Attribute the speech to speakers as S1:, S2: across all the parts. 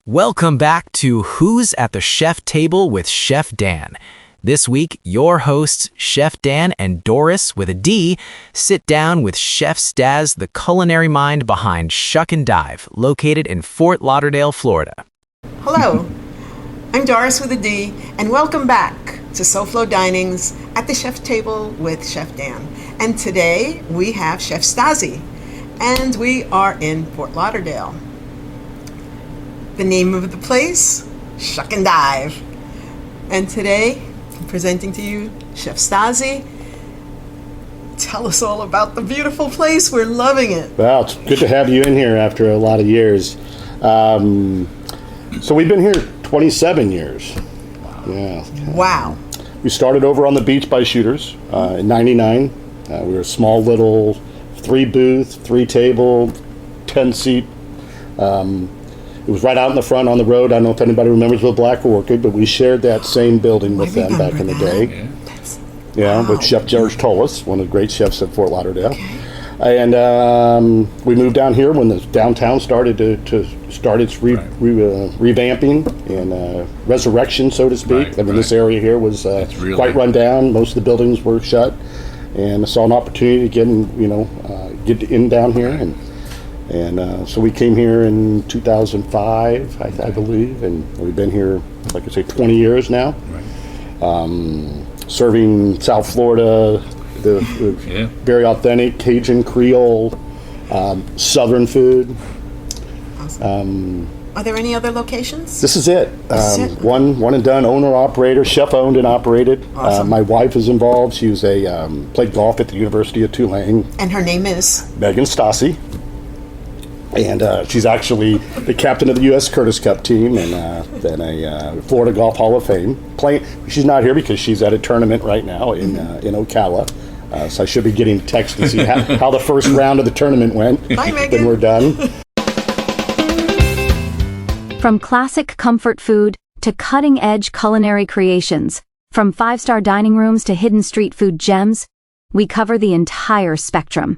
S1: Welcome back to Who's at the Chef Table with Chef Dan. This week, your hosts, Chef Dan and Doris WithaD, sit down with Chef Staz, the culinary mind behind Shuck N Dive, located in Fort Lauderdale, Florida.
S2: Hello, I'm Doris WithaD, and welcome back to SoFlo Dining's At the Chef Table with Chef Dan. And today we have Chef Staz, and we are in Fort Lauderdale. The name of the place, Shuck N Dive. And today, I'm presenting to you Chef Staz. Tell us all about the beautiful place. We're loving it.
S3: Well, it's good to have you in here after a lot of years. So we've been here 27 years. Yeah.
S2: Wow.
S3: We started over on the beach by Shooters in 99. We were a small little 3-booth, 3-table, 10-seat. It was right out in the front on the road. I don't know if anybody remembers the Black Orchid, but we shared that same building with them back in the day. Yeah,
S2: wow.
S3: With Chef George Tullis, one of the great chefs at Fort Lauderdale. Okay. And we moved down here when the downtown started to start its revamping and resurrection, so to speak. This area here was quite run down. Most of the buildings were shut, and I saw an opportunity to get in down here, and so we came here in 2005, I believe, and we've been here, like I say, 20 years now. Right. Serving South Florida, the very authentic Cajun Creole, Southern food.
S2: Awesome. Are there any other locations?
S3: This is it. One and done, owner operator, chef owned and operated.
S2: Awesome.
S3: My wife is involved. She was played golf at the University of Tulane.
S2: And her name is?
S3: Megan Stasi. And she's actually the captain of the U.S. Curtis Cup team and then a Florida Golf Hall of Fame. She's not here because she's at a tournament right now in Ocala. So I should be getting a text to see how the first round of the tournament went.
S2: Bye, Megan.
S3: When we're done.
S4: From classic comfort food to cutting-edge culinary creations, from 5-star dining rooms to hidden street food gems, we cover the entire spectrum.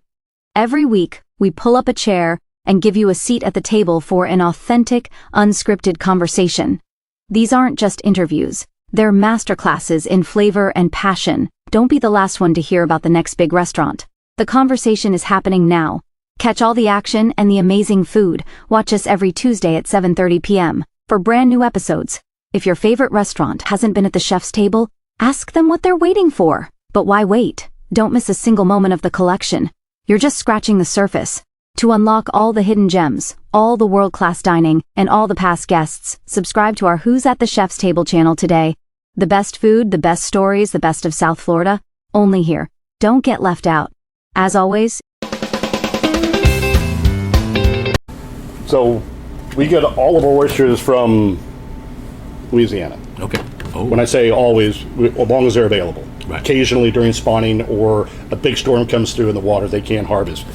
S4: Every week, we pull up a chair and give you a seat at the table for an authentic, unscripted conversation. These aren't just interviews. They're masterclasses in flavor and passion. Don't be the last one to hear about the next big restaurant. The conversation is happening now. Catch all the action and the amazing food. Watch us every Tuesday at 7:30 p.m. for brand new episodes. If your favorite restaurant hasn't been at the chef's table, ask them what they're waiting for. But why wait? Don't miss a single moment of the collection. You're just scratching the surface. To unlock all the hidden gems, all the world-class dining, and all the past guests, subscribe to our Who's at the Chef's Table channel today. The best food, the best stories, the best of South Florida, only here. Don't get left out. As always,
S3: So we get all of our oysters from Louisiana.
S5: Okay. Oh.
S3: When I say always, as long as they're available.
S5: Right.
S3: Occasionally during spawning or a big storm comes through in the water, they can't harvest.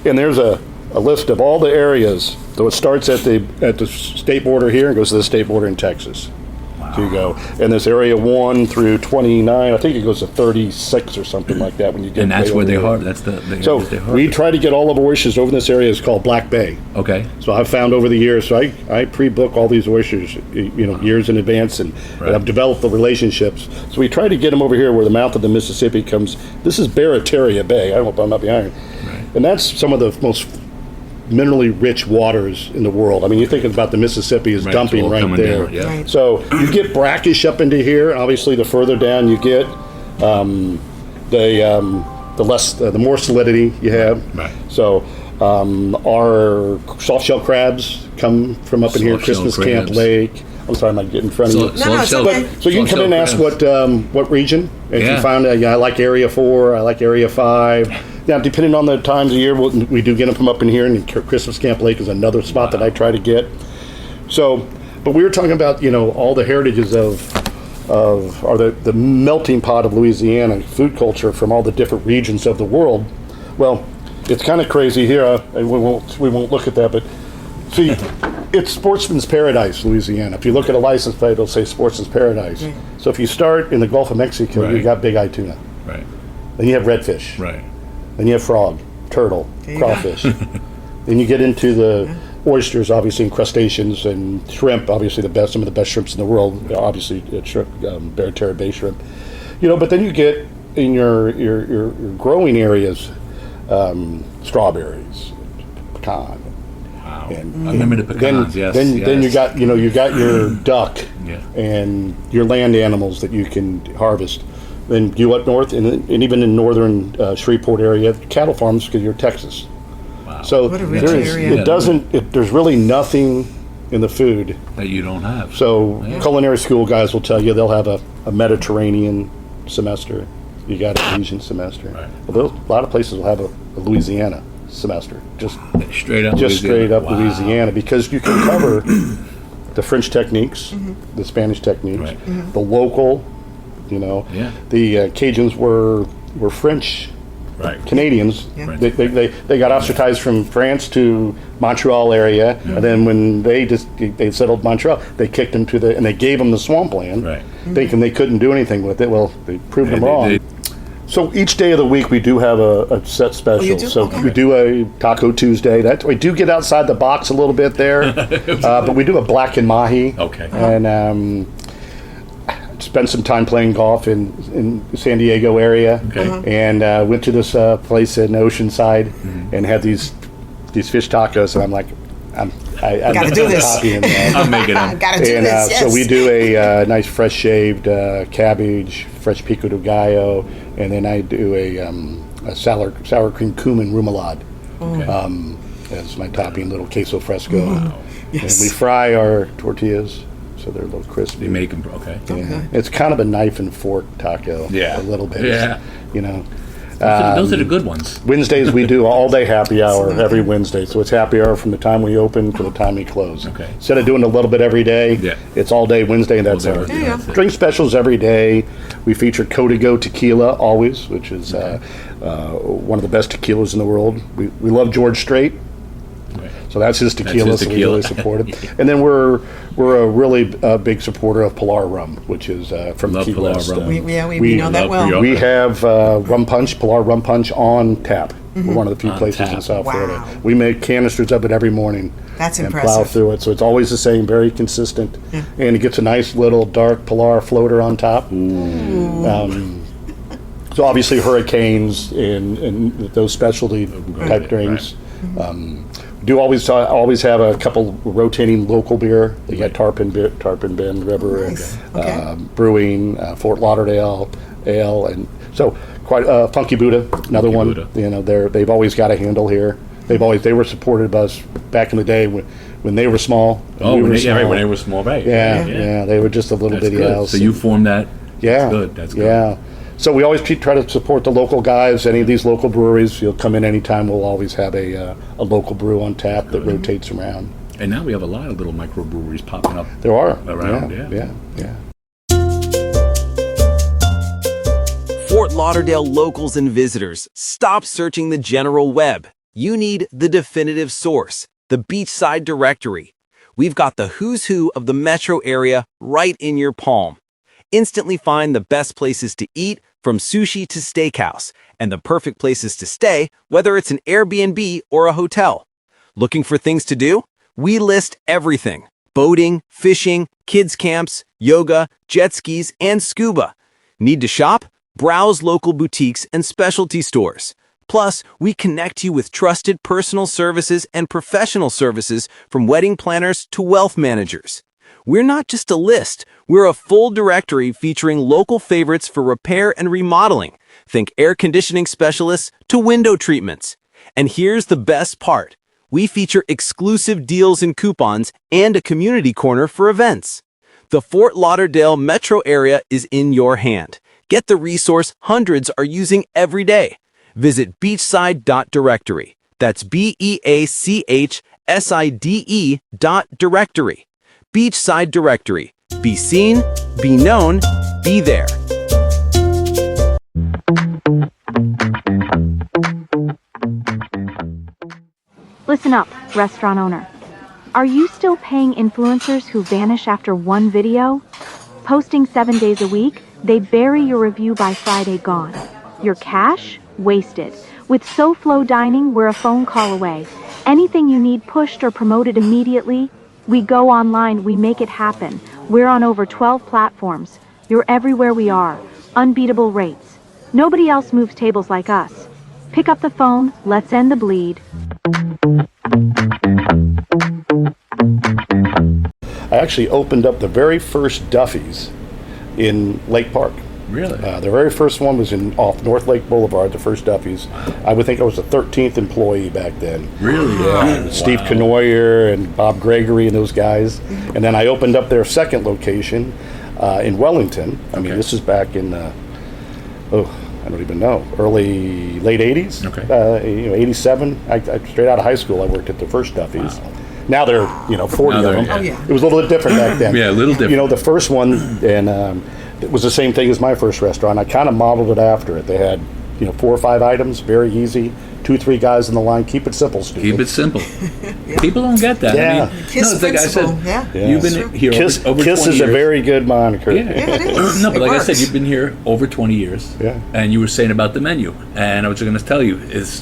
S3: And there's a list of all the areas. So it starts at the state border here and goes to the state border in Texas.
S5: Wow.
S3: So you go. And this area 1 through 29, I think it goes to 36 or something like that when you get.
S5: And that's where they harvest. That's the
S3: So
S5: they harvest.
S3: we try to get all of our oysters over in this area. It's called Black Bay.
S5: Okay.
S3: So I've found over the years, so I pre-book all these oysters, years in advance, and I've developed the relationships. So we try to get them over here where the mouth of the Mississippi comes. This is Barataria Bay. I don't know if I'm not behind. Right. And that's some of the most minerally rich waters in the world. I mean, you're thinking about the Mississippi is dumping right there.
S5: Down, yeah.
S2: Right.
S3: So you get brackish up into here. Obviously, the further down you get, the more solidity you have.
S5: Right.
S3: So our soft shell crabs come from up in here, Christmas Camp Lake. I'm sorry, I'm not getting in front of you.
S2: No, it's okay.
S3: So you can come in and ask what region. If you find, I like Area 4, I like Area 5. Now, depending on the times of year, we do get them from up in here, and Christmas Camp Lake is another spot that I try to get. So, but we were talking about, all the heritages or the melting pot of Louisiana food culture from all the different regions of the world. Well, it's kind of crazy here. We won't look at that, but see, it's Sportsman's Paradise, Louisiana. If you look at a license plate, it'll say Sportsman's Paradise.
S2: Right.
S3: So if you start in the Gulf of Mexico, you got big eye tuna.
S5: Right.
S3: Then you have redfish.
S5: Right.
S3: Then you have frog, turtle, crawfish. Then you get into oysters, obviously, and crustaceans, and shrimp, obviously some of the best shrimps in the world, obviously shrimp, Barataria Bay shrimp. But then you get in your growing areas, strawberries, pecan.
S5: Wow.
S3: And
S5: I remember the pecans,
S3: then you got your duck
S5: Yeah.
S3: and your land animals that you can harvest. Then you up north, and even in northern Shreveport area, cattle farms because you're Texas.
S5: Wow.
S3: So
S2: What a rich area.
S3: there's really nothing in the food.
S5: that you don't have.
S3: So
S5: Yeah.
S3: culinary school guys will tell you they'll have a Mediterranean semester. You got an Asian semester.
S5: Right.
S3: Well, a lot of places will have a Louisiana semester. Just
S5: straight up
S3: straight up
S5: Wow.
S3: Louisiana, because you can cover the French techniques, the Spanish techniques,
S5: Right.
S3: the local.
S5: Yeah.
S3: The Cajuns were French
S5: Right.
S3: Canadians.
S2: Yeah.
S3: They got ostracized from France to Montreal area, and then when they settled Montreal, they kicked them and they gave them the swampland,
S5: Right.
S3: thinking they couldn't do anything with it. Well, they proved them
S5: They-
S3: wrong.
S5: they-
S3: So each day of the week we do have a set special.
S2: you do?
S3: So
S2: Okay.
S3: we do a Taco Tuesday. We do get outside the box a little bit there, but we do a blackened mahi.
S5: Okay.
S3: And spent some time playing golf in San Diego area, and went to this place in Oceanside and had these fish tacos, and I'm like, I
S2: Gotta do this.
S3: copying,
S5: I'll make it up.
S2: Gotta do
S3: and
S2: this. Yes.
S3: so we do a nice fresh shaved cabbage, fresh pico de gallo, and then I do a sour cream cumin remoulade as my topping, little queso fresco.
S2: Yes.
S3: And we fry our tortillas so they're a little crispy.
S5: You make them, okay.
S3: Yeah. It's kind of a knife and fork taco.
S5: Yeah.
S3: A little bit.
S5: Yeah.
S3: Those
S5: are the good ones.
S3: Wednesdays we do all day happy hour every Wednesday. So it's happy hour from the time we open to the time we close.
S5: Okay.
S3: Instead of doing a little bit every day,
S5: Yeah.
S3: it's all day Wednesday, and that's
S5: All day
S3: our
S5: Wednesday,
S2: Yeah.
S5: that's it.
S3: drink specials every day. We feature Código tequila always, which is one of the best tequilas in the world. We love George Strait.
S5: Right.
S3: So that's his tequila,
S5: his
S3: so we
S5: tequila.
S3: really support it. And then we're a really big supporter of Pilar rum, which is from
S5: Love
S3: Key
S5: Pilar
S3: West.
S5: rum.
S2: we
S3: we
S2: know that
S5: love
S2: well.
S5: Creole.
S3: We have rum punch, Pilar rum punch on tap. We're one of the few
S5: On
S3: places in
S5: tap.
S3: South
S2: Wow.
S3: Florida. We make canisters of it every morning.
S2: That's
S3: and plow
S2: impressive.
S3: through it, so it's always the same, very consistent, and it gets a nice little dark Pilar floater on top. So obviously hurricanes and those specialty type drinks. Do always have a couple rotating local beer. You got Tarpon Bend River,
S2: Nice. Okay.
S3: Brewing, Fort Lauderdale Ale, and so quite Funky Buddha, another one.
S5: Buddha.
S3: They've always got a handle here. They were supported by us back in the day when they were small.
S5: Oh,
S3: we
S5: when
S3: were
S5: they, yeah, right,
S3: small.
S5: when they were small, right?
S3: Yeah, they were just a little
S5: That's
S3: bitty
S5: good.
S3: house.
S5: So you formed that.
S3: Yeah,
S5: That's good. That's good.
S3: Yeah. So we always try to support the local guys. Any of these local breweries, you'll come in anytime. We'll always have a local brew on tap that rotates around.
S5: And now we have a lot of little microbreweries popping up.
S3: There are
S5: Around,
S3: yeah.
S1: Fort Lauderdale locals and visitors, stop searching the general web. You need the definitive source, the Beachside Directory. We've got the who's who of the metro area right in your palm. Instantly find the best places to eat, from sushi to steakhouse, and the perfect places to stay, whether it's an Airbnb or a hotel. Looking for things to do? We list everything: boating, fishing, kids camps, yoga, jet skis, and scuba. Need to shop? Browse local boutiques and specialty stores. Plus, we connect you with trusted personal services and professional services, from wedding planners to wealth managers. We're not just a list, we're a full directory featuring local favorites for repair and remodeling. Think air conditioning specialists to window treatments. And here's the best part: we feature exclusive deals and coupons and a community corner for events. The Fort Lauderdale metro area is in your hand. Get the resource hundreds are using every day. Visit beachside.directory. That's BEACHSIDE.directory. Beachside Directory. Be seen, be known, be there.
S4: Listen up, restaurant owner. Are you still paying influencers who vanish after one video? Posting 7 days a week, they bury your review by Friday gone. Your cash? Wasted. With SoFlo Dining, we're a phone call away. Anything you need pushed or promoted immediately, we go online, we make it happen. We're on over 12 platforms. You're everywhere we are. Unbeatable rates. Nobody else moves tables like us. Pick up the phone, let's end the bleed.
S3: I actually opened up the very first Duffy's in Lake Park.
S5: Really?
S3: The very first one was off North Lake Boulevard, the first Duffy's. I would think I was the 13th employee back then.
S5: Really?
S3: Yeah, Steve Canoyer and Bob Gregory and those guys. And then I opened up their second location in Wellington. I mean, this is back in, I don't even know, late 80s.
S5: Okay.
S3: 87. I straight out of high school, I worked at the first Duffy's.
S5: Wow.
S3: Now there are, 40 of them.
S5: Yeah.
S2: Oh, yeah.
S3: It was a little bit different back then.
S5: Yeah, a little different.
S3: The first one, and it was the same thing as my first restaurant. I kind of modeled it after it. They had, 4 or 5 items, very easy. 2-3 guys in the line. Keep it simple, stupid.
S5: Keep it simple. People don't get that.
S3: Yeah.
S5: I mean,
S2: Kiss
S5: it's like I
S2: principle,
S5: said,
S2: yeah.
S5: you've been here
S3: Kiss,
S5: over 20
S3: Kiss
S5: years.
S3: is a very good moniker.
S5: Yeah,
S2: it is.
S5: No, but
S2: It
S5: like I
S2: works.
S5: said, you've been here over 20 years.
S3: Yeah.
S5: And you were saying about the menu. And I was going to tell you is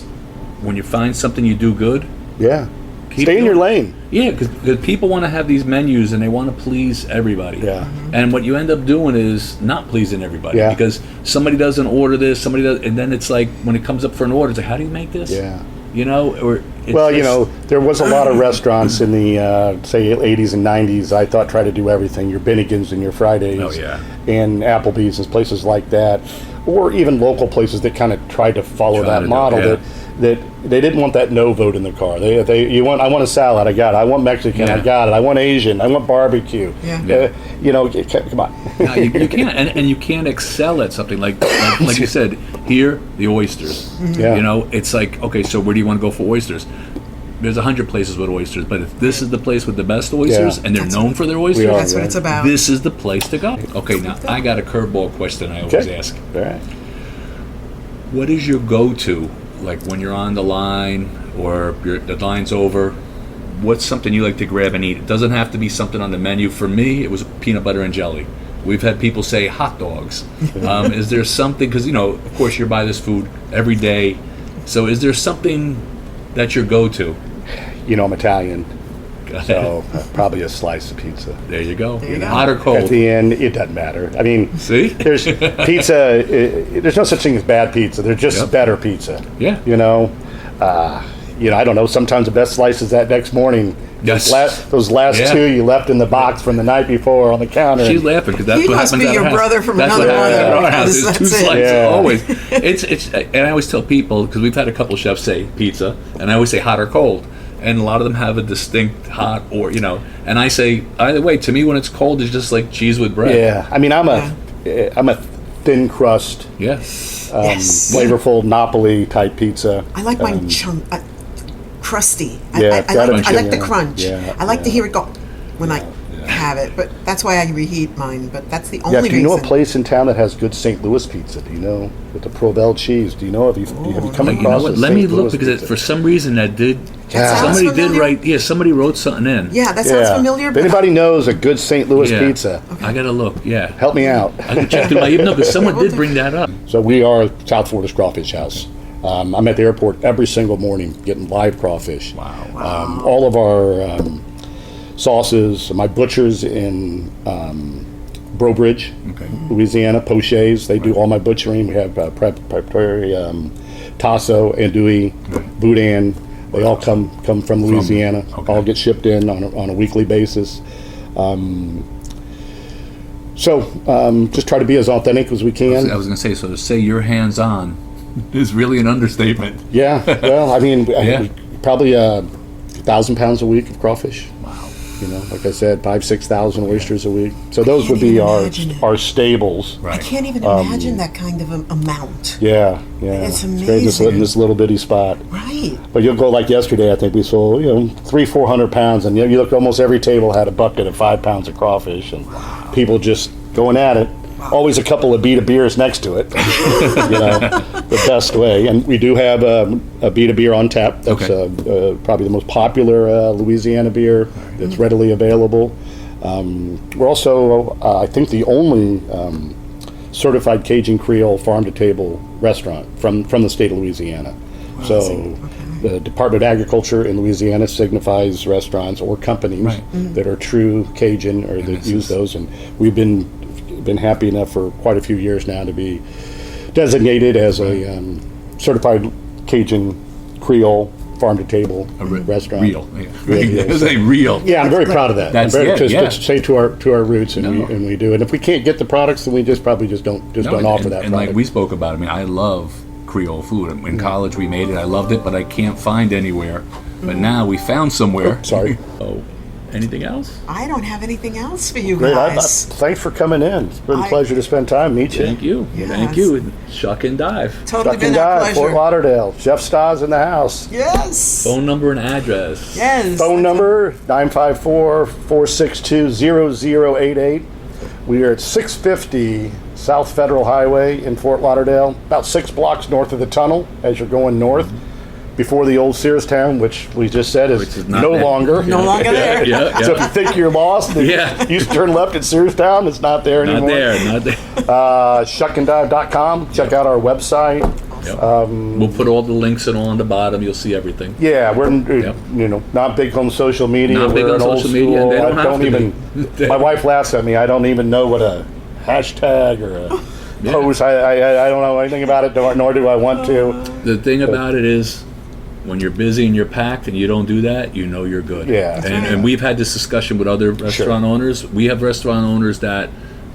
S5: when you find something you do good,
S3: Yeah.
S5: keep
S3: Stay in
S5: doing
S3: your
S5: it.
S3: lane.
S5: Yeah, because people want to have these menus and they want to please everybody.
S3: Yeah.
S5: And what you end up doing is not pleasing everybody
S3: Yeah.
S5: because somebody doesn't order this, somebody does, and then it's like when it comes up for an order, it's like, how do you make this?
S3: Yeah.
S5: Or it's
S3: Well,
S5: just-
S3: there was a lot of restaurants in the, say, 80s and 90s, I thought, try to do everything. Your Bennigan's and your Fridays.
S5: Oh, yeah.
S3: And Applebee's and places like that. Or even local places that kind of tried to follow
S5: Try
S3: that
S5: to do-
S3: model.
S5: yeah.
S3: That they didn't want that no vote in the car. I want a salad, I got it. I want Mexican, I
S5: Yeah.
S3: got it. I want Asian, I want barbecue.
S2: Yeah.
S3: Come on.
S5: No, you can't, and you can't excel at something like you said here. The oysters,
S3: Yeah.
S5: it's like, okay, so where do you want to go for oysters? There's 100 places with oysters, but if this is the place with the best oysters,
S3: Yeah.
S5: and they're known for their oysters,
S3: We are,
S2: That's what it's about.
S5: this is the place to go. Okay, now I got a curveball question I always
S3: Okay.
S5: ask.
S3: All right.
S5: What is your go-to, like when you're on the line or the line's over? What's something you like to grab and eat? It doesn't have to be something on the menu. For me, it was peanut butter and jelly. We've had people say hot dogs. Is there something, because, of course, you buy this food every day. So is there something that's your go-to?
S3: I'm Italian, so probably a slice of pizza.
S5: There you go.
S2: There you go.
S5: Hot or
S3: At
S5: cold?
S3: the end, it doesn't matter. I mean,
S5: See?
S3: there's pizza. There's no such thing as bad pizza. There's just
S5: Yep.
S3: better pizza.
S5: Yeah.
S3: I don't know. Sometimes the best slice is that next morning.
S5: Yes.
S3: Those last
S5: Yeah.
S3: 2 you left in the box from the night before on the counter.
S5: She's laughing because that's
S2: He
S5: what
S2: must
S5: happens
S2: be
S5: at
S2: your
S5: our house.
S2: brother from
S5: That's
S2: another
S5: what happens
S2: mother,
S5: at our house.
S2: because
S5: There's two
S2: that's it.
S5: slices
S3: Yeah.
S5: always. It's and I always tell people, because we've had a couple chefs say pizza, and I always say hot or cold, and a lot of them have a distinct hot or and I say either way. To me, when it's cold, it's just like cheese with bread.
S3: Yeah. I mean, I'm a thin crust,
S5: Yeah.
S2: Yes.
S3: flavorful Napoli type pizza.
S2: I like mine crusty.
S3: Yeah,
S2: I
S3: gotta
S2: like
S3: be,
S2: the
S3: yeah.
S2: crunch.
S3: Yeah,
S2: I like to
S3: yeah.
S2: hear it go when I have it, but that's why I reheat mine. But that's the
S3: Yeah.
S2: only
S3: Do you know a
S2: reason.
S3: place in town that has good St. Louis pizza? Do you know, with the Provel cheese? Do you know? Have you come
S5: But
S3: across?
S5: you know what?
S3: a
S5: Let
S3: St.
S5: me look
S3: Louis
S5: because
S3: pizza?
S5: for some reason that did.
S3: Yeah.
S2: sounds
S5: Somebody did
S2: familiar.
S5: write. Yeah, somebody wrote something in.
S2: Yeah, that sounds familiar.
S3: If
S2: But
S3: anybody knows a good St. Louis
S5: Yeah.
S3: pizza,
S5: I gotta look. Yeah.
S3: help me out.
S5: I can check through my email because someone did bring that up.
S3: So we are South Florida's Crawfish House. I'm at the airport every single morning getting live crawfish.
S5: Wow.
S3: All of our sauces, my butcher's in Brobridge,
S5: Okay.
S3: Louisiana, Poche's. They do all my butchering. We have preparatory Tasso, Andouille, Boudin. They all come from Louisiana.
S5: okay.
S3: All get shipped in on a weekly basis. Just try to be as authentic as we can.
S5: I was gonna say, so to say you're hands-on is really an understatement.
S3: Yeah, well, I mean,
S5: Yeah.
S3: probably 1,000 pounds a week of crawfish.
S5: Wow.
S3: Like I said, 6,000 oysters a week. So those would be
S2: even
S3: our
S2: imagine it.
S3: our staples.
S2: I
S5: Right.
S2: can't even imagine that kind of amount.
S3: Yeah.
S2: It's
S3: great
S2: amazing.
S3: in this little bitty spot.
S2: Right.
S3: But you'll go like yesterday. I think we sold 300-400 pounds, and you look, almost every table had a bucket of 5 pounds of crawfish, and people just going at it. Always a couple of Beta beers next to it, the best way. And we do have a Beta beer on tap. That's probably the most popular Louisiana beer that's readily available. We're also, I think, the only certified Cajun Creole farm-to-table restaurant from the state of Louisiana. So The Department of Agriculture in Louisiana signifies restaurants or companies that are true Cajun or that use those, and we've been happy enough for quite a few years now to be designated as a certified Cajun Creole farm-to-table restaurant.
S5: Real. It's a real.
S3: Yeah, I'm very proud of that.
S5: That's
S3: to stay to our roots, and we do. And if we can't get the products, then we probably don't offer that.
S5: And
S3: product.
S5: like we spoke about, I mean, I love Creole food. In college, we made it. I loved it, but I can't find anywhere. But now we found somewhere.
S3: Sorry.
S5: Oh, anything else?
S2: I don't have anything else for you
S3: Great.
S2: guys.
S3: Thanks for coming in. It's been a pleasure to spend time. Meet you.
S5: Thank you.
S2: Yes.
S5: Thank you. Shuck and Dive.
S2: Totally
S3: Shuck
S2: been
S3: N
S2: our
S3: Dive,
S2: pleasure.
S3: Fort Lauderdale. Chef Staz in the house.
S2: Yes.
S5: Phone number and address.
S2: Yes.
S3: Phone number 954-462-0088. We are at 650 South Federal Highway in Fort Lauderdale, about 6 blocks north of the tunnel as you're going north, before the old Sears Town, which we just said is
S5: not
S3: no
S5: there.
S3: longer.
S2: No longer there.
S5: Yeah.
S3: So if you think you're lost, and you turn left at Sears Town, it's not there anymore.
S5: Not there.
S3: Shuckanddive.com. Check out our website.
S5: Yep. We'll put all the links and all on the bottom. You'll see everything.
S3: Yeah, we're not big on social media.
S5: Not big
S3: we're
S5: on
S3: an old
S5: social media, and
S3: school.
S5: they don't
S3: I
S5: have to
S3: even.
S5: be.
S3: My wife laughs at me. I don't even know what a hashtag or a post. I don't know anything about it, nor do I want to.
S5: The thing about it is, when you're busy and you're packed and you don't do that, you know you're good.
S3: Yeah.
S5: And we've had this discussion with other restaurant owners. We have restaurant owners that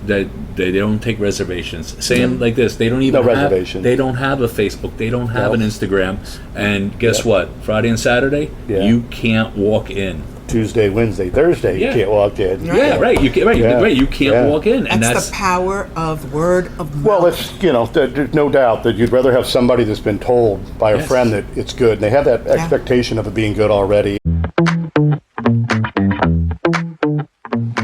S5: they don't take reservations. Saying like this, they don't even
S3: reservations.
S5: They don't have a Facebook. They don't have an Instagram. And guess what? Friday and Saturday, you can't walk in.
S3: Tuesday, Wednesday, Thursday, you can't walk in.
S5: Yeah, right. You can't. You can't walk in, and
S2: That's the power of word of mouth.
S3: Well, it's there's no doubt that you'd rather have somebody that's been told by a friend that it's good, and they have that expectation of it being good already.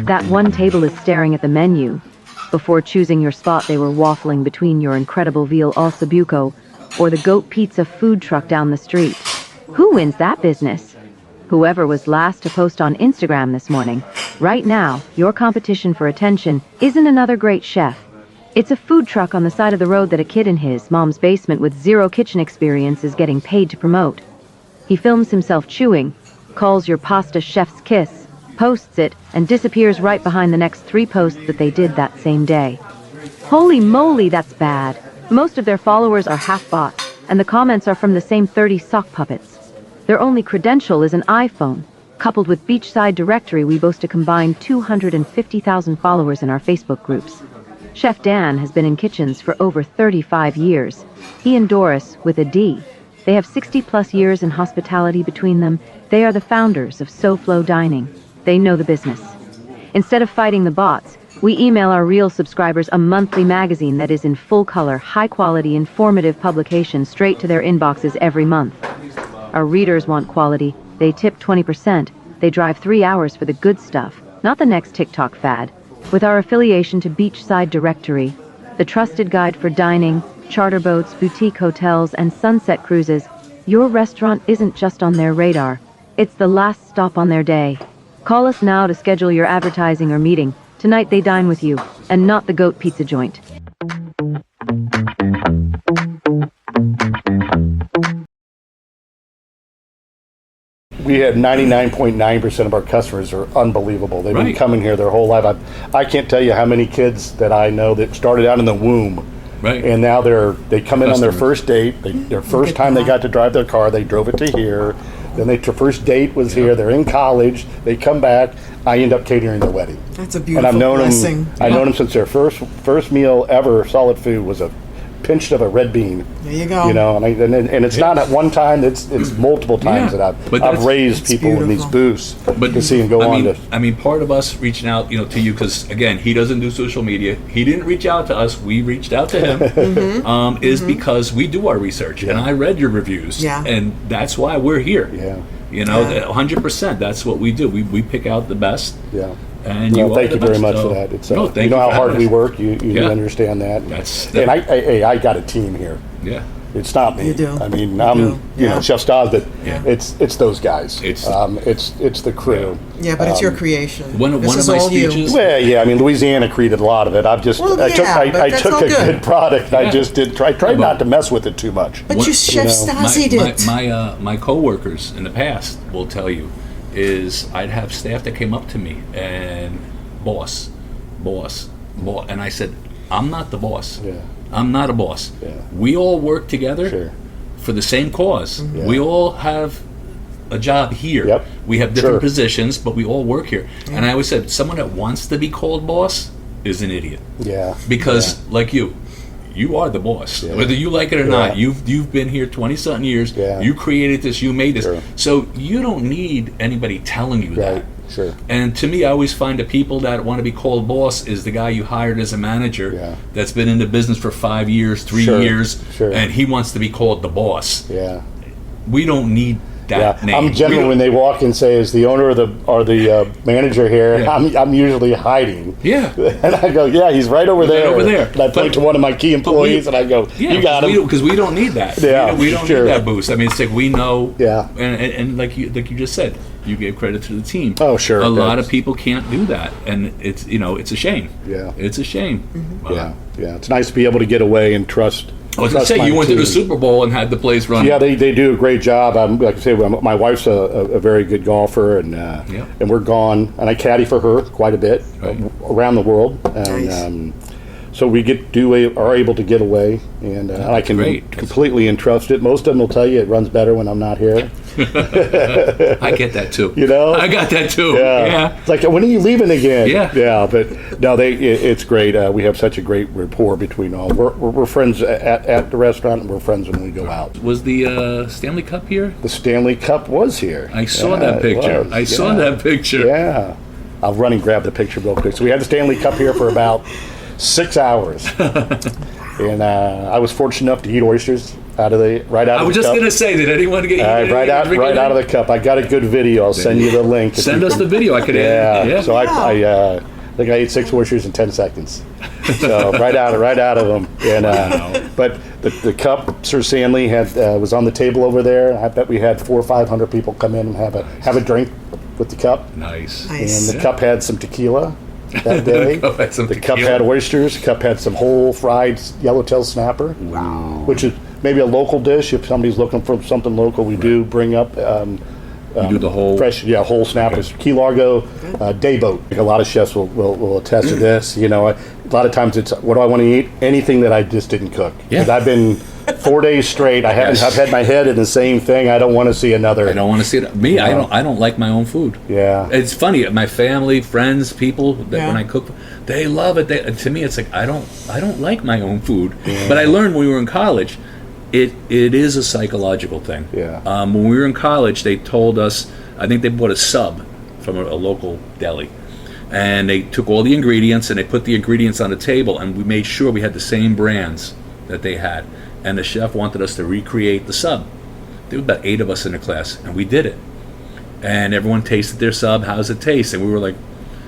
S4: That one table is staring at the menu. Before choosing your spot, they were waffling between your incredible veal ossobuco or the goat pizza food truck down the street. Who wins that business? Whoever was last to post on Instagram this morning. Right now, your competition for attention isn't another great chef. It's a food truck on the side of the road that a kid in his mom's basement with zero kitchen experience is getting paid to promote. He films himself chewing, calls your pasta chef's kiss, posts it, and disappears right behind the next 3 posts that they did that same day. Holy moly, that's bad. Most of their followers are half bots, and the comments are from the same 30 sock puppets. Their only credential is an iPhone. Coupled with Beachside Directory, we boast a combined 250,000 followers in our Facebook groups. Chef Dan has been in kitchens for over 35 years. He and Doris WithaD. They have 60-plus years in hospitality between them. They are the founders of SoFlo Dining. They know the business. Instead of fighting the bots, we email our real subscribers a monthly magazine that is in full-color, high-quality, informative publication straight to their inboxes every month. Our readers want quality. They tip 20%. They drive 3 hours for the good stuff, not the next TikTok fad. With our affiliation to Beachside Directory, the trusted guide for dining, charter boats, boutique hotels, and sunset cruises, your restaurant isn't just on their radar. It's the last stop on their day. Call us now to schedule your advertising or meeting. Tonight they dine with you, and not the goat pizza joint.
S3: We have 99.9% of our customers are unbelievable. They've been coming here their whole life. I can't tell you how many kids that I know that started out in the womb.
S5: Right.
S3: And now they come in on their first date. Their first time they got to drive their car, they drove it to here. Then their first date was here. They're in college. They come back. I end up catering their wedding.
S2: That's a beautiful
S3: and I've known
S2: blessing.
S3: I've known them since their first meal ever, solid food, was a pinch of a red bean.
S2: There you go.
S3: You know, and it's not at one time. It's multiple times that I've raised people in these booths to see them go on to.
S5: I mean, part of us reaching out, to you, because again, he doesn't do social media. He didn't reach out to us. We reached out to him. Is because we do our research, and I read your reviews, and that's why we're here.
S3: Yeah.
S5: 100%. That's what we do. We pick out the best.
S3: Yeah.
S5: And
S3: thank you very much for that. It's you know how hard we work. You understand that.
S5: That's
S3: and I got a team here.
S5: Yeah.
S3: It's not me.
S2: You do.
S3: I mean,
S2: You
S3: I'm
S2: do.
S3: you know Chef Staz, but
S5: Yeah.
S3: it's those guys.
S5: It's
S3: the crew.
S2: Yeah, but it's your creation.
S5: One of
S2: This is
S5: my
S2: all you.
S5: speeches.
S3: Well, yeah, I mean, Louisiana created a lot of it.
S2: Well,
S3: I
S2: that's
S3: took
S2: all
S3: a
S2: good.
S3: good product. I
S5: Yeah.
S3: just tried not to mess with it too much.
S2: But you Chef Staz it.
S5: My coworkers in the past will tell you is I'd have staff that came up to me and boss, and I said, I'm not the boss.
S3: Yeah.
S5: I'm not a boss.
S3: Yeah.
S5: We all work together
S3: Sure.
S5: for the same cause.
S3: Yeah.
S5: We all have a job here.
S3: Yep.
S5: We have different
S3: Sure.
S5: positions, but we all work here. And I always said, someone that wants to be called boss is an idiot.
S3: Yeah.
S5: Because like you are the boss.
S3: Yeah.
S5: Whether you like it or
S3: Yeah.
S5: not, you've been here 20-something years.
S3: Yeah.
S5: You created this. You made this.
S3: Sure.
S5: So you don't need anybody telling you
S3: Right.
S5: that.
S3: Sure.
S5: And to me, I always find that people that want to be called boss is the guy you hired as a manager
S3: Yeah.
S5: that's been in the business for 5 years, 3
S3: Sure.
S5: years,
S3: Sure.
S5: and he wants to be called the boss.
S3: Yeah.
S5: We don't need that
S3: Yeah.
S5: name.
S3: I'm generally
S5: We
S3: when
S5: don't-
S3: they walk and say, "Is the owner or the manager here?"
S5: Yeah.
S3: I'm usually hiding.
S5: Yeah.
S3: And I go, "Yeah, he's right over there."
S5: over there.
S3: And I point
S5: But-
S3: to one of my key employees, and I go,
S5: Yeah,
S3: "You got him."
S5: because we don't need that.
S3: Yeah,
S5: we don't
S3: sure.
S5: need that boost. I mean, it's like we know.
S3: Yeah.
S5: And like you just said, you gave credit to the team.
S3: Oh, sure.
S5: A lot
S3: That's-
S5: of people can't do that, and it's it's a shame.
S3: Yeah.
S5: It's a shame.
S3: Yeah, yeah. It's nice to be able to get away and trust.
S5: I was gonna
S3: trust
S5: say
S3: my
S5: you went to the
S3: team.
S5: Super Bowl and had the place running.
S3: Yeah, they do a great job. Like I say, my wife's a very good golfer, and and we're gone. And I caddy for her quite a bit
S5: Right.
S3: around the world, and
S2: Nice.
S3: so we are able to get away, and I can
S5: great.
S3: completely entrust it. Most of them will tell you it runs better when I'm not here.
S5: I get that too.
S3: You know?
S5: I got that too.
S3: Yeah.
S5: Yeah.
S3: It's like, when are you leaving again?
S5: Yeah.
S3: Yeah, but no, it's great. We have such a great rapport between all. We're friends at the restaurant, and we're friends when we go out.
S5: Was the Stanley Cup here?
S3: The Stanley Cup was here.
S5: I saw
S3: Yeah,
S5: that
S3: it
S5: picture.
S3: was.
S5: I saw
S3: Yeah.
S5: that picture.
S3: Yeah. I'll run and grab the picture real quick. So we had the Stanley Cup here for about 6 hours. And I was fortunate enough to eat oysters right out of the
S5: I was just
S3: cup.
S5: gonna say, did anyone get
S3: Right out of the cup. I got a good video. I'll send you the link. if
S5: Send
S3: you
S5: us
S3: can-
S5: the video. I could
S3: Yeah.
S5: edit. Yeah.
S3: So I think I ate 6 oysters in 10 seconds. So right out of them. And but the cup, Sir Stanley had was on the table over there. I bet we had 400 or 500 people come in and have a drink with the cup.
S5: Nice.
S2: Nice.
S3: And the cup had some tequila that day.
S5: The cup had some
S3: the cup
S5: tequila.
S3: had oysters. The cup had some whole fried yellowtail snapper. Wow. Which is maybe a local dish. If somebody's looking for something local, we do bring up
S5: You do the whole
S3: fresh, whole snappers. Key Largo, day boat. A lot of chefs will attest to this. You know, a lot of times it's, what do I want to eat? Anything that I just didn't cook.
S5: Yeah.
S3: 'Cause I've been 4 days straight.
S5: Yes.
S3: I've had my head in the same thing. I don't want to see another.
S5: I don't want to see it. Me, I don't like my own food.
S3: Yeah.
S5: It's funny. My family, friends, people that
S2: Yeah.
S5: when I cook, they love it. To me, it's like I don't like my own food. But I learned when we were in college, it is a psychological thing.
S3: Yeah.
S5: When we were in college, they told us. I think they bought a sub from a local deli, and they took all the ingredients and they put the ingredients on the table, and we made sure we had the same brands that they had. And the chef wanted us to recreate the sub. There were about 8 of us in the class, and we did it. And everyone tasted their sub. How's it taste? And we were like,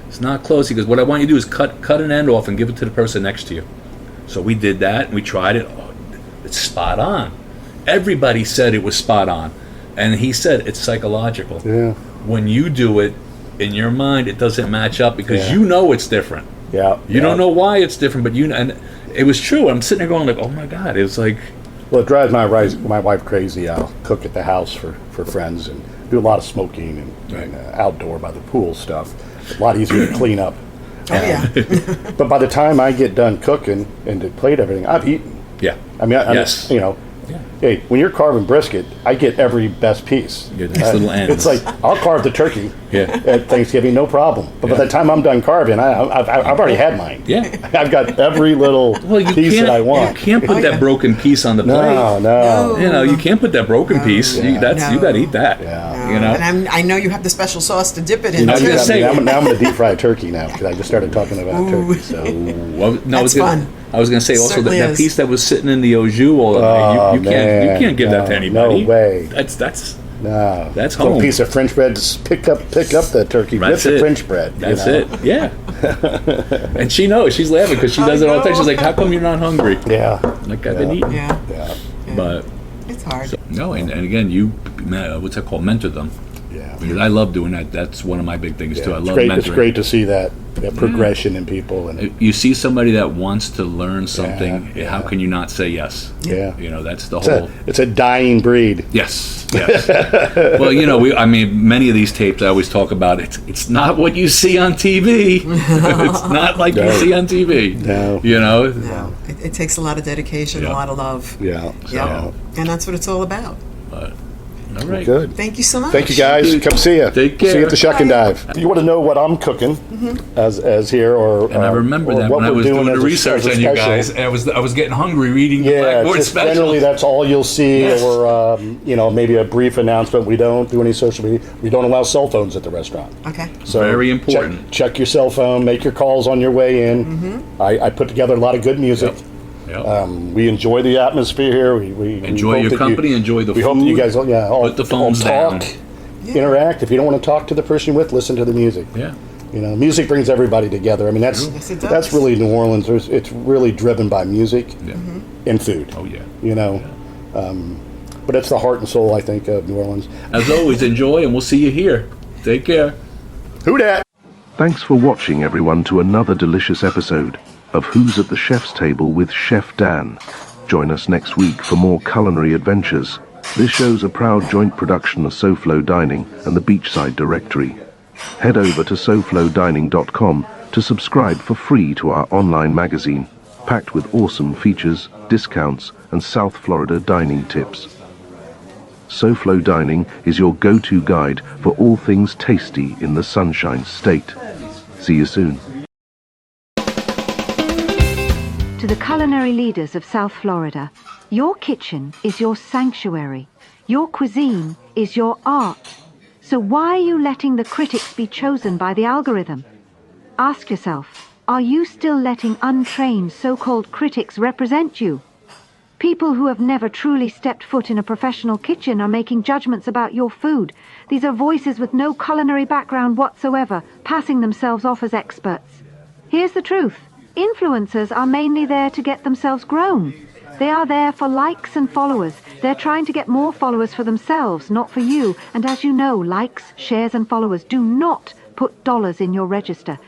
S5: it's not close. He goes, what I want you to do is cut an end off and give it to the person next to you. So we did that, and we tried it. Oh, it's spot on. Everybody said it was spot on. And he said it's psychological.
S3: Yeah.
S5: When you do it, in your mind, it doesn't match up because
S3: Yeah.
S5: you know it's different.
S3: Yeah.
S5: You don't know why it's different, but and it was true. I'm sitting there going like, oh my God, it was like,
S3: Well, it drives my wife crazy. I'll cook at the house for friends and do a lot of smoking and outdoor by the pool stuff. A lot easier to clean up.
S2: Oh, yeah.
S3: But by the time I get done cooking and to plate everything, I've eaten.
S5: yeah.
S3: I mean,
S5: Yes.
S3: Hey, when you're carving brisket, I get every best piece.
S5: You get nice little ends.
S3: It's like, I'll carve the turkey
S5: Yeah.
S3: at Thanksgiving, no problem. But by the time I'm done carving, I've already had mine.
S5: Yeah.
S3: I've got every little
S5: Well, you
S3: piece
S5: can't.
S3: that I want.
S5: You can't put
S2: Oh,
S5: that
S2: yeah.
S5: broken piece on the plate.
S3: No.
S5: You know, you can't put that broken piece. You got to eat that.
S3: Yeah.
S5: You know.
S2: And I know you have the special sauce to dip it in,
S5: I was
S2: too.
S5: gonna say-
S3: now I'm going to deep fry turkey now because I just started talking about turkey. So.
S5: Well, no,
S2: That's fun.
S5: I was going to say also
S2: Certainly
S5: that
S2: is.
S5: piece that was sitting in the au jus all night. You can't give that to anybody.
S3: No way.
S5: That's
S3: No.
S5: That's
S3: Little
S5: home.
S3: piece of French bread. Just pick up the turkey
S5: That's
S3: with
S5: it.
S3: the French bread.
S5: That's it. Yeah. And she knows. She's laughing because she does it all the time. She's like, "How come you're not hungry?"
S3: Yeah.
S5: Like I've been eating.
S2: Yeah.
S3: Yeah.
S5: But
S2: It's hard.
S5: no, and again, you what's that called? Mentor them.
S3: Yeah.
S5: Because I love doing that. That's one of my big things too. I love mentoring.
S3: It's great to see that progression in people. And
S5: You see somebody that wants to learn something. How can you not say yes?
S3: yeah,
S5: That's the whole.
S3: it's a dying breed.
S5: Yes. Well, many of these tapes I always talk about. It's not what you see on TV. It's not like you see on TV.
S3: No.
S2: No, it takes a lot of dedication, a lot of love.
S3: Yeah.
S2: Yeah, and that's what it's all about.
S5: But, all right.
S3: Good.
S2: Thank you so much.
S3: Thank you, guys. Come see you.
S5: Take care.
S3: See you at the Shuck N Dive. You want to know what I'm cooking as here, or
S5: And I remember that when I was doing the research on you guys, and I was getting hungry reading the Blackboard
S3: just
S5: specials.
S3: generally that's all you'll see, or maybe a brief announcement. We don't do any social media. We don't allow cell phones at the restaurant.
S2: Okay.
S3: So
S5: Very important.
S3: Check your cell phone. Make your calls on your way in. I put together a lot of good music.
S5: Yep.
S3: We enjoy the atmosphere here. We
S5: Enjoy
S3: hope
S5: your
S3: that
S5: company. Enjoy the
S3: we
S5: food.
S3: hope that you guys all
S5: Put the phones
S3: talk,
S5: down.
S3: interact. If you don't want to talk to the person you're with, listen to the music.
S5: Yeah.
S3: Music brings everybody together. I mean,
S2: Yes, it does.
S3: that's really New Orleans. It's really driven by music and food.
S5: Oh yeah.
S3: But it's the heart and soul, I think, of New Orleans.
S5: As always, enjoy, and we'll see you here. Take care.
S3: Who dat?
S6: Thanks for watching, everyone, to another delicious episode of Who's at the Chef's Table with Chef Dan. Join us next week for more culinary adventures. This show's a proud joint production of SoFlo Dining and the Beachside Directory. Head over to SoFloDining.com to subscribe for free to our online magazine, packed with awesome features, discounts, and South Florida dining tips. SoFlo Dining is your go-to guide for all things tasty in the Sunshine State. See you soon.
S7: To the culinary leaders of South Florida, your kitchen is your sanctuary. Your cuisine is your art. So why are you letting the critics be chosen by the algorithm? Ask yourself, are you still letting untrained so-called critics represent you? People who have never truly stepped foot in a professional kitchen are making judgments about your food. These are voices with no culinary background whatsoever, passing themselves off as experts. Here's the truth. Influencers are mainly there to get themselves grown. They are there for likes and followers. They're trying to get more followers for themselves, not for you. And as you know, likes, shares and followers do not put dollars in your register.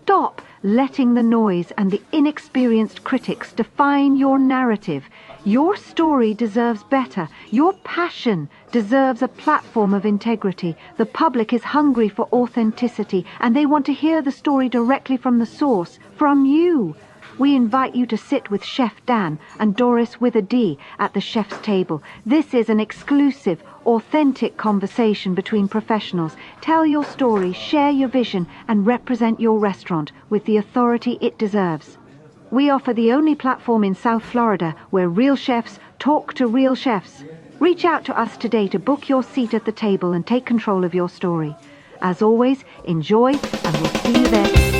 S7: Stop letting the noise and the inexperienced critics define your narrative. Your story deserves better. Your passion deserves a platform of integrity. The public is hungry for authenticity, and they want to hear the story directly from the source, from you. We invite you to sit with Chef Dan and Doris WithaD at the chef's table. This is an exclusive, authentic conversation between professionals. Tell your story, share your vision, and represent your restaurant with the authority it deserves. We offer the only platform in South Florida where real chefs talk to real chefs. Reach out to us today to book your seat at the table and take control of your story. As always, enjoy, and we'll see you there.